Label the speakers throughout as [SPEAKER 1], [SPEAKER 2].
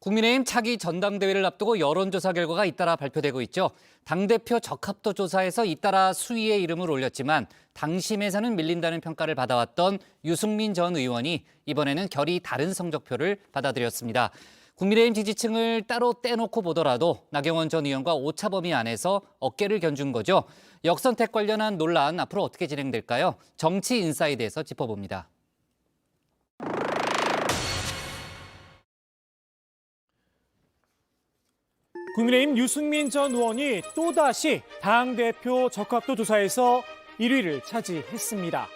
[SPEAKER 1] 국민의힘 차기 전당대회를 앞두고 여론조사 결과가 잇따라 발표되고 있죠. 당대표 적합도 조사에서 잇따라 수위에 이름을 올렸지만 당심에서는 밀린다는 평가를 받아왔던 유승민 전 의원이 이번에는 결이 다른 성적표를 받아들였습니다. 국민의힘 지지층을 따로 떼놓고 보더라도 나경원 전 의원과 오차범위 안에서 어깨를 견준 거죠. 역선택 관련한 논란 앞으로 어떻게 진행될까요? 정치인사이드에서 짚어봅니다.
[SPEAKER 2] 국민의힘 유승민 전 의원이 또다시 당대표 적합도 조사에서 1위를 차지했습니다.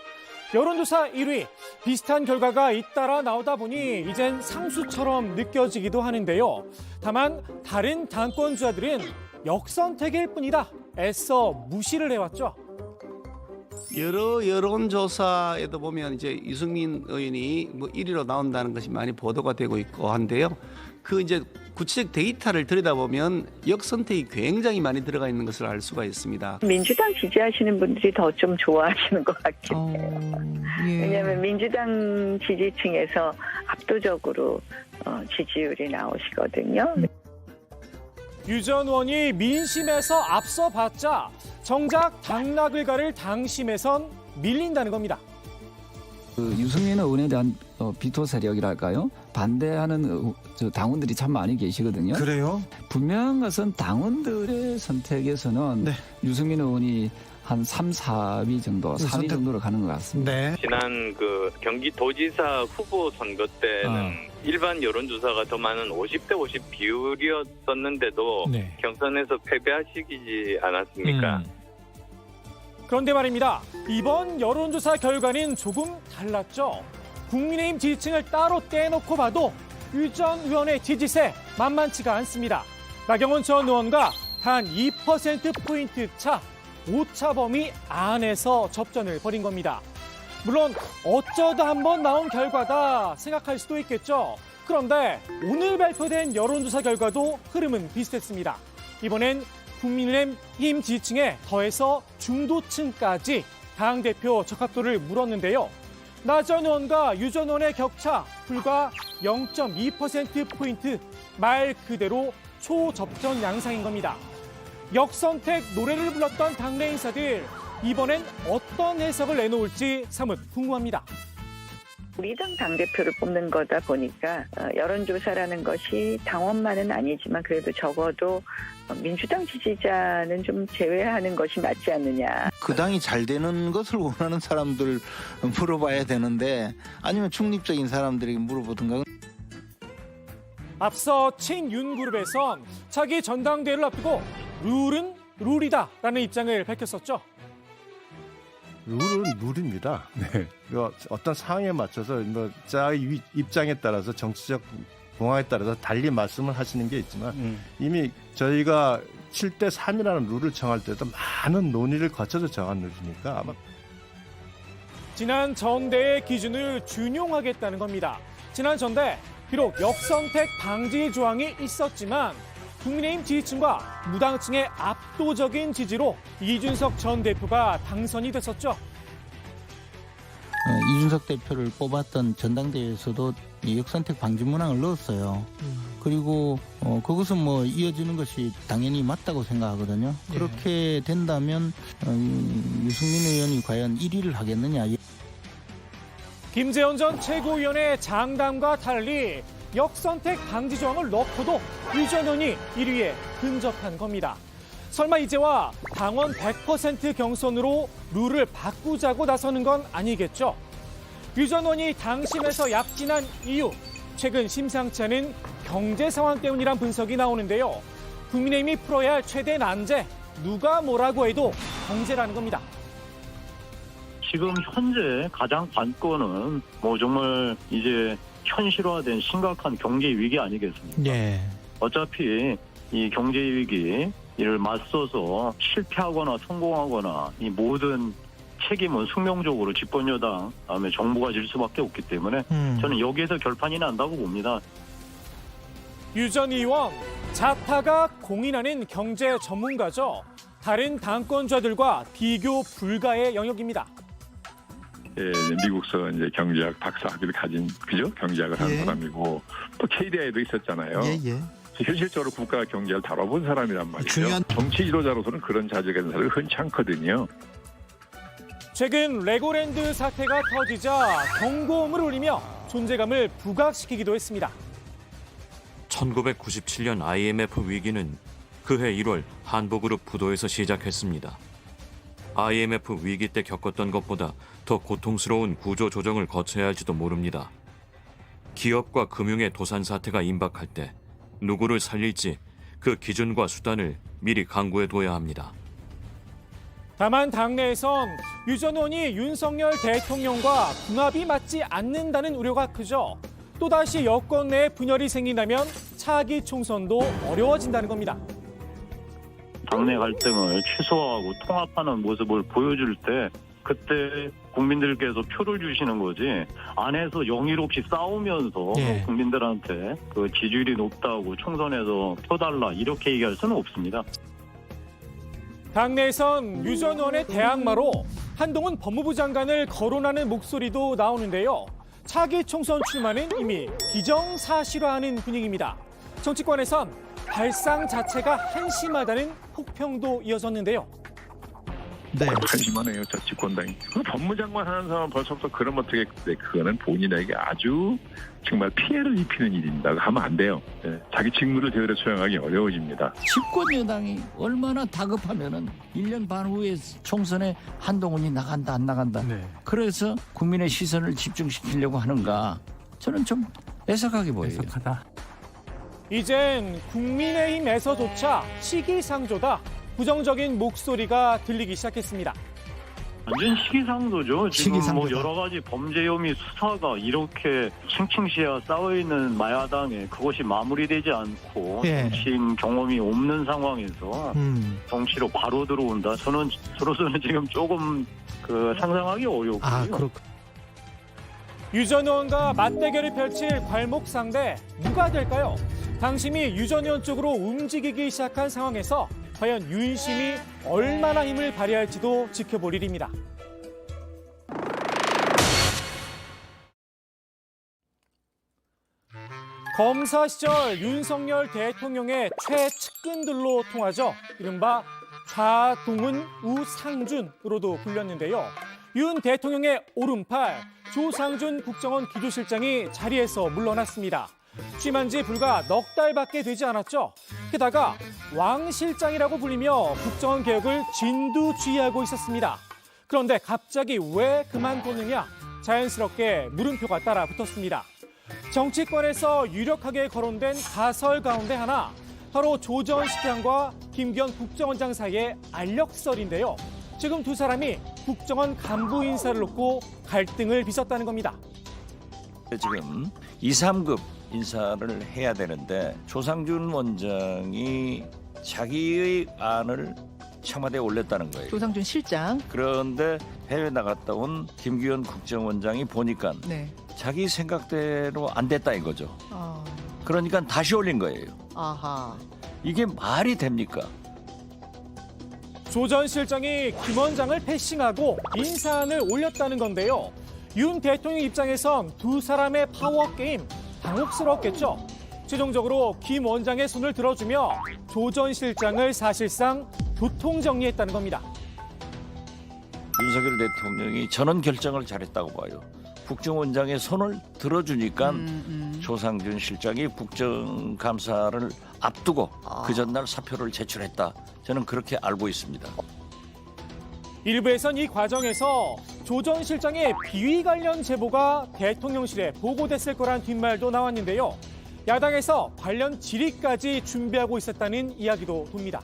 [SPEAKER 2] 여론조사 1위, 비슷한 결과가 잇따라 나오다 보니 이젠 상수처럼 느껴지기도 하는데요. 다만 다른 당권주자들은 역선택일 뿐이다 애써 무시를 해왔죠.
[SPEAKER 3] 여러 여론조사에도 보면 이제 유승민 의원이 1위로 나온다는 것이 많이 보도가 되고 있고 한데요. 그 이제 구체적 데이터를 들여다보면 역선택이 굉장히 많이 들어가 있는 것을 알 수가 있습니다.
[SPEAKER 4] 민주당 지지하시는 분들이 더 좀 좋아하시는 것 같긴 해요.
[SPEAKER 5] 예.
[SPEAKER 4] 왜냐하면 민주당 지지층에서 압도적으로 지지율이 나오시거든요.
[SPEAKER 2] 유 전 의원이 민심에서 앞서봤자 정작 당락을 가를 당심에선 밀린다는 겁니다.
[SPEAKER 5] 유승민 의원에 대한 비토 세력이랄까요? 반대하는 당원들이 참 많이 계시거든요.
[SPEAKER 6] 그래요?
[SPEAKER 5] 분명한 것은 당원들의 선택에서는
[SPEAKER 6] 네.
[SPEAKER 5] 유승민 의원이 한 3, 4위 정도, 4위 정도로 가는 것 같습니다.
[SPEAKER 6] 네.
[SPEAKER 7] 지난 경기도지사 후보 선거 때는 일반 여론조사가 더 많은 50대 50 비율이었었는데도
[SPEAKER 6] 네.
[SPEAKER 7] 경선에서 패배하시지 않았습니까?
[SPEAKER 2] 그런데 말입니다. 이번 여론조사 결과는 조금 달랐죠. 국민의힘 지지층을 따로 떼놓고 봐도 유 전 의원의 지지세 만만치가 않습니다. 나경원 전 의원과 단 2%포인트 차, 오차 범위 안에서 접전을 벌인 겁니다. 물론 어쩌다 한번 나온 결과다 생각할 수도 있겠죠. 그런데 오늘 발표된 여론조사 결과도 흐름은 비슷했습니다. 이번엔 국민의힘 지지층에 더해서 중도층까지 당대표 적합도를 물었는데요. 나 전 의원과 유 전 의원의 격차 불과 0.2%포인트, 말 그대로 초접전 양상인 겁니다. 역선택 노래를 불렀던 당내 인사들, 이번엔 어떤 해석을 내놓을지 사뭇 궁금합니다.
[SPEAKER 4] 우리 당 당대표를 뽑는 거다 보니까 여론조사라는 것이 당원만은 아니지만 그래도 적어도 민주당 지지자는 좀 제외하는 것이 맞지 않느냐.
[SPEAKER 8] 그 당이 잘 되는 것을 원하는 사람들 물어봐야 되는데 아니면 중립적인 사람들에게 물어보든가.
[SPEAKER 2] 앞서 친윤그룹에선 차기 전당대회를 앞두고 룰은 룰이다라는 입장을 밝혔었죠.
[SPEAKER 6] 룰은 룰입니다. 네. 어떤 상황에 맞춰서 자의 입장에 따라서 정치적 공화에 따라서 달리 말씀을 하시는 게 있지만 이미 저희가 7대 3이라는 룰을 정할 때도 많은 논의를 거쳐서 정한 룰이니까 아마
[SPEAKER 2] 지난 전대의 기준을 준용하겠다는 겁니다. 지난 전대 비록 역선택 방지 조항이 있었지만 국민의힘 지지층과 무당층의 압도적인 지지로 이준석 전 대표가 당선이 됐었죠.
[SPEAKER 8] 이준석 대표를 뽑았던 전당대회에서도 이 역선택 방지 문항을 넣었어요. 그리고 그것은 이어지는 것이 당연히 맞다고 생각하거든요. 그렇게 된다면 유승민 의원이 과연 1위를 하겠느냐.
[SPEAKER 2] 김재원 전 최고위원의 장담과 달리 역선택 방지 조항을 넣고도 유 전 의원이 1위에 근접한 겁니다. 설마 이제와 당원 100% 경선으로 룰을 바꾸자고 나서는 건 아니겠죠? 유 전 의원이 당심에서 약진한 이유, 최근 심상치 않은 경제 상황 때문이란 분석이 나오는데요. 국민의힘이 풀어야 할 최대 난제, 누가 뭐라고 해도 경제라는 겁니다.
[SPEAKER 9] 지금 현재 가장 관건은 정말 이제 현실화된 심각한 경제 위기 아니겠습니까?
[SPEAKER 6] 네.
[SPEAKER 9] 어차피 이 경제 위기를 맞서서 실패하거나 성공하거나 이 모든 책임은 숙명적으로 집권 여당, 다음에 정부가 질 수밖에 없기 때문에 저는 여기에서 결판이 난다고 봅니다.
[SPEAKER 2] 유 전 의원, 자타가 공인하는 경제 전문가죠. 다른 당권자들과 비교 불가의 영역입니다.
[SPEAKER 10] 미국서 이제 경제학 박사 학위를 가진 그죠? 경제학을 한 사람이고 또 KDI도 있었잖아요. 현실적으로 국가 경제를 다뤄본 사람이란 말이죠. 정치 지도자로서는 그런 자질가 있는 사람이 흔치 않거든요.
[SPEAKER 2] 최근 레고랜드 사태가 터지자 경고음을 울리며 존재감을 부각시키기도 했습니다.
[SPEAKER 11] 1997년 IMF 위기는 그해 1월 한보그룹 부도에서 시작했습니다. IMF 위기 때 겪었던 것보다 더 고통스러운 구조 조정을 거쳐야 할지도 모릅니다. 기업과 금융의 도산 사태가 임박할 때 누구를 살릴지 그 기준과 수단을 미리 강구해둬야 합니다.
[SPEAKER 2] 다만 당내에선 유 전 의원이 윤석열 대통령과 궁합이 맞지 않는다는 우려가 크죠. 또다시 여권 내에 분열이 생긴다면 차기 총선도 어려워진다는 겁니다.
[SPEAKER 9] 당내 갈등을 최소화하고 통합하는 모습을 보여줄 때 그때 국민들께서 표를 주시는 거지 안에서 영일 없이 싸우면서 국민들한테 그 지지율이 높다고 총선에서 표 달라 이렇게 얘기할 수는 없습니다.
[SPEAKER 2] 당내에선 유 전 의원의 대항마로 한동훈 법무부 장관을 거론하는 목소리도 나오는데요. 차기 총선 출마는 이미 기정사실화하는 분위기입니다. 정치권에선 발상 자체가 한심하다는 혹평도 이어졌는데요.
[SPEAKER 10] 한심하네요, 저 집권당이. 법무장관 하는 사람은 벌써부터 그러면 어떻게, 그거는 본인에게 아주 정말 피해를 입히는 일입니다. 하면 안 돼요. 자기 직무를 제대로 수행하기 어려워집니다.
[SPEAKER 5] 집권 여당이 얼마나 다급하면은 1년 반 후에 총선에 한동훈이 나간다 안 나간다. 그래서 국민의 시선을 집중시키려고 하는가? 저는 좀 애석하게 보여요.
[SPEAKER 2] 이젠 국민의힘에서조차 시기상조다. 부정적인 목소리가 들리기 시작했습니다.
[SPEAKER 9] 완전 시기상조죠. 지금 뭐 여러 가지 범죄 혐의 수사가 이렇게 층층시야 쌓여있는 마야당에 그것이 마무리되지 않고 정치인 경험이 없는 상황에서 정치로 바로 들어온다. 저로서는 지금 조금 상상하기 어렵고요.
[SPEAKER 2] 유 전 의원과 맞대결을 펼칠 괄목상대 누가 될까요? 당심이 유 전 의원 쪽으로 움직이기 시작한 상황에서 과연 윤심이 얼마나 힘을 발휘할지도 지켜볼 일입니다. 검사 시절 윤석열 대통령의 최측근들로 통하죠. 이른바 좌동은 우상준으로도 불렸는데요. 윤 대통령의 오른팔 조상준 국정원 기조실장이 자리에서 물러났습니다. 취임한 지 불과 넉 달밖에 되지 않았죠. 게다가 왕 실장이라고 불리며 국정원 개혁을 진두지휘하고 있었습니다. 그런데 갑자기 왜 그만뒀느냐? 자연스럽게 물음표가 따라 붙었습니다. 정치권에서 유력하게 거론된 가설 가운데 하나, 바로 조 전 실장과 김기현 국정원장 사이의 알력설인데요. 지금 두 사람이 국정원 간부 인사를 놓고 갈등을 빚었다는 겁니다.
[SPEAKER 12] 지금 2, 3급 인사를 해야 되는데 조상준 원장이 자기의 안을 청와대에 올렸다는 거예요.
[SPEAKER 13] 조상준 실장.
[SPEAKER 12] 그런데 해외 나갔다 온 김기현 국정원장이 보니까 자기 생각대로 안 됐다 이거죠. 그러니까 다시 올린 거예요. 이게 말이 됩니까?
[SPEAKER 2] 조 전 실장이 김 원장을 패싱하고 인사안을 올렸다는 건데요. 윤 대통령 입장에선 두 사람의 파워 게임 당혹스러웠겠죠. 최종적으로 김 원장의 손을 들어주며 조 전 실장을 사실상 교통정리했다는 겁니다.
[SPEAKER 12] 윤석열 대통령이 전원 결정을 잘했다고 봐요. 국정원장의 손을 들어주니까 조상준 실장이 국정감사를 앞두고 그 전날 사표를 제출했다. 저는 그렇게 알고 있습니다.
[SPEAKER 2] 일부에선 이 과정에서 조 전 실장의 비위 관련 제보가 대통령실에 보고됐을 거란 뒷말도 나왔는데요. 야당에서 관련 질의까지 준비하고 있었다는 이야기도 돕니다.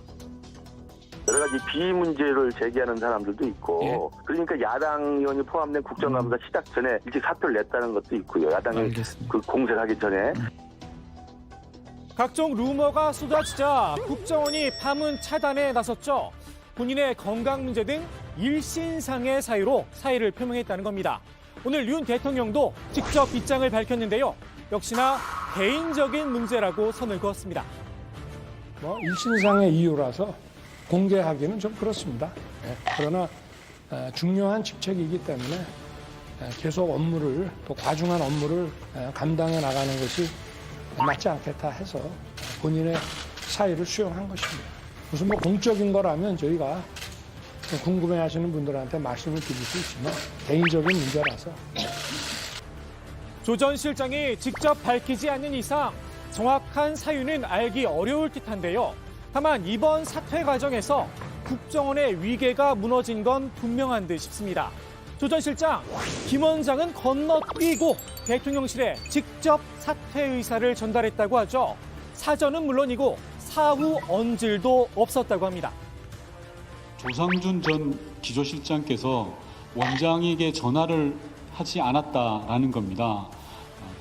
[SPEAKER 14] 여러 가지 비위 문제를 제기하는 사람들도 있고 그러니까 야당 의원이 포함된 국정감사 시작 전에 일찍 사표를 냈다는 것도 있고요. 야당이 그 공세를 하기 전에.
[SPEAKER 2] 각종 루머가 쏟아지자 국정원이 파문 차단에 나섰죠. 본인의 건강 문제 등 일신상의 사유로 사의를 표명했다는 겁니다. 오늘 윤 대통령도 직접 입장을 밝혔는데요. 역시나 개인적인 문제라고 선을 그었습니다.
[SPEAKER 15] 일신상의 이유라서 공개하기는 좀 그렇습니다. 그러나 중요한 직책이기 때문에
[SPEAKER 13] 계속 업무를 또 과중한 업무를 감당해 나가는 것이 맞지 않겠다 해서 본인의 사의를 수용한 것입니다. 무슨 뭐 공적인 거라면 저희가 궁금해하시는 분들한테 말씀을 드릴 수 있지만 개인적인 문제라서.
[SPEAKER 2] 조 전 실장이 직접 밝히지 않는 이상 정확한 사유는 알기 어려울 듯한데요. 다만 이번 사퇴 과정에서 국정원의 위계가 무너진 건 분명한 듯 싶습니다. 조 전 실장, 김 원장은 건너뛰고 대통령실에 직접 사퇴 의사를 전달했다고 하죠. 사전은 물론이고 사후 언질도 없었다고 합니다.
[SPEAKER 15] 조상준 전 기조실장께서 원장에게 전화를 하지 않았다라는 겁니다.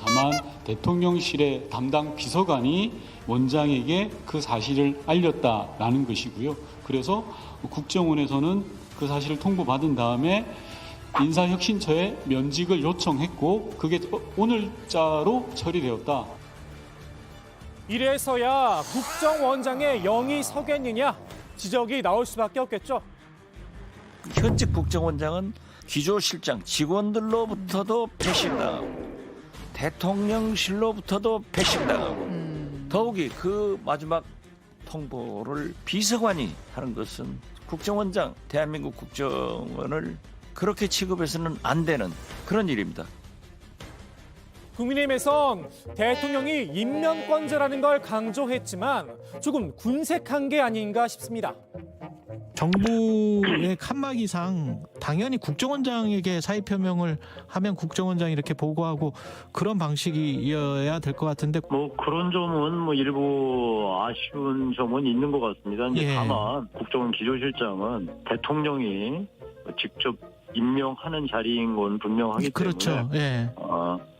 [SPEAKER 15] 다만 대통령실의 담당 비서관이 원장에게 그 사실을 알렸다라는 것이고요. 그래서 국정원에서는 그 사실을 통보받은 다음에 인사혁신처에 면직을 요청했고 그게 오늘자로 처리되었다.
[SPEAKER 2] 이래서야 국정원장의 영이 서겠느냐 지적이 나올 수밖에 없겠죠.
[SPEAKER 12] 현직 국정원장은 기조실장 직원들로부터도 배신당하고 대통령실로부터도 배신당하고 더욱이 그 마지막 통보를 비서관이 하는 것은 국정원장, 대한민국 국정원을 그렇게 취급해서는 안 되는 그런 일입니다.
[SPEAKER 2] 국민의힘에선 대통령이 인면권자라는 걸 강조했지만 조금 군색한 게 아닌가 싶습니다.
[SPEAKER 16] 정부의 칸막이상 당연히 국정원장에게 사의 표명을 하면 국정원장이 이렇게 보고하고 그런 방식이어야 될 것 같은데.
[SPEAKER 9] 뭐 그런 점은 뭐 일부 아쉬운 점은 있는 것 같습니다. 이제 다만 국정원 기조실장은 대통령이 직접 임명하는 자리인 건 분명하기
[SPEAKER 16] 그렇죠.
[SPEAKER 9] 때문에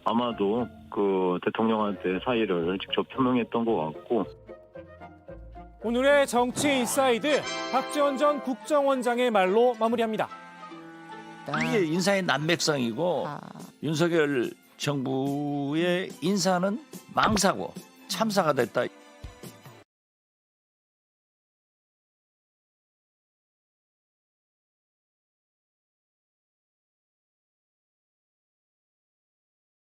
[SPEAKER 9] 아마도 그 대통령한테 사의를 직접 표명했던 것 같고.
[SPEAKER 2] 오늘의 정치 인사이드 박지원 전 국정원장의 말로 마무리합니다.
[SPEAKER 12] 이게 인사의 난맥성이고 윤석열 정부의 인사는 망사고 참사가 됐다.